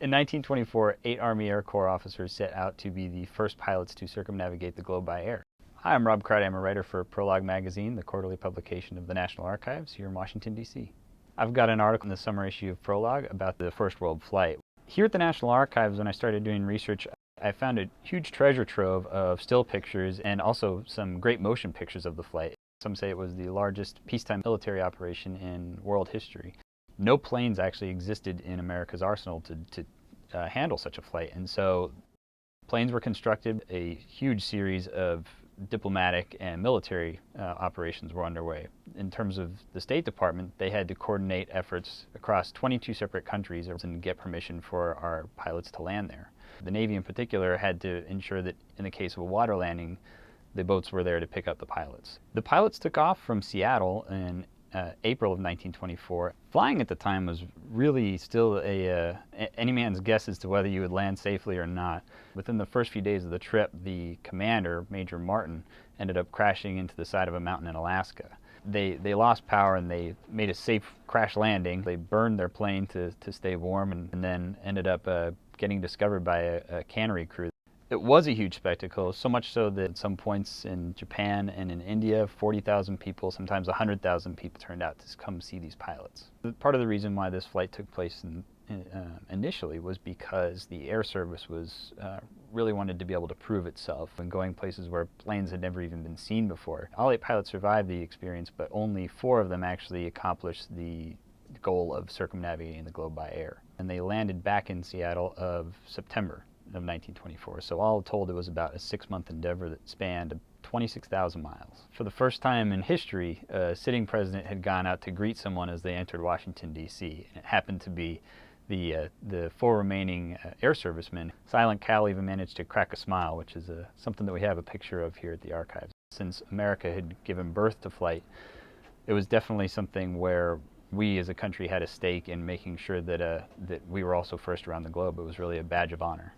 In 1924, 8 Army Air Corps officers set out to be the first pilots to circumnavigate the globe by air. Hi, I'm Rob Crowdy. I'm a writer for Prologue Magazine, the quarterly publication of the National Archives here in Washington, D.C. I've got an article in the summer issue of Prologue about the first world flight. Here at the National Archives, when I started doing research, I found a huge treasure trove of still pictures and also some great motion pictures of the flight. Some say it was the largest peacetime military operation in world history. No planes actually existed in America's arsenal to handle such a flight, and so planes were constructed. A huge series of diplomatic and military operations were underway. In terms of the State Department, they had to coordinate efforts across 22 separate countries and get permission for our pilots to land there. The Navy in particular had to ensure that in the case of a water landing, the boats were there to pick up the pilots. The pilots took off from Seattle in April of 1924. Flying at the time was really still any man's guess as to whether you would land safely or not. Within the first few days of the trip, the commander, Major Martin, ended up crashing into the side of a mountain in Alaska. They lost power and they made a safe crash landing. They burned their plane to stay warm and then ended up getting discovered by a cannery crew. It was a huge spectacle, so much so that at some points in Japan and in India, 40,000 people, sometimes 100,000 people turned out to come see these pilots. Part of the reason why this flight took place initially was because the air service was really wanted to be able to prove itself and going places where planes had never even been seen before. All 8 pilots survived the experience, but only 4 of them actually accomplished the goal of circumnavigating the globe by air. And they landed back in Seattle of September of 1924. So all told, it was about a 6-month endeavor that spanned 26,000 miles. For the first time in history, a sitting president had gone out to greet someone as they entered Washington, D.C. It happened to be the 4 remaining air servicemen. Silent Cal even managed to crack a smile, which is something that we have a picture of here at the archives. Since America had given birth to flight, it was definitely something where we as a country had a stake in making sure that we were also first around the globe. It was really a badge of honor.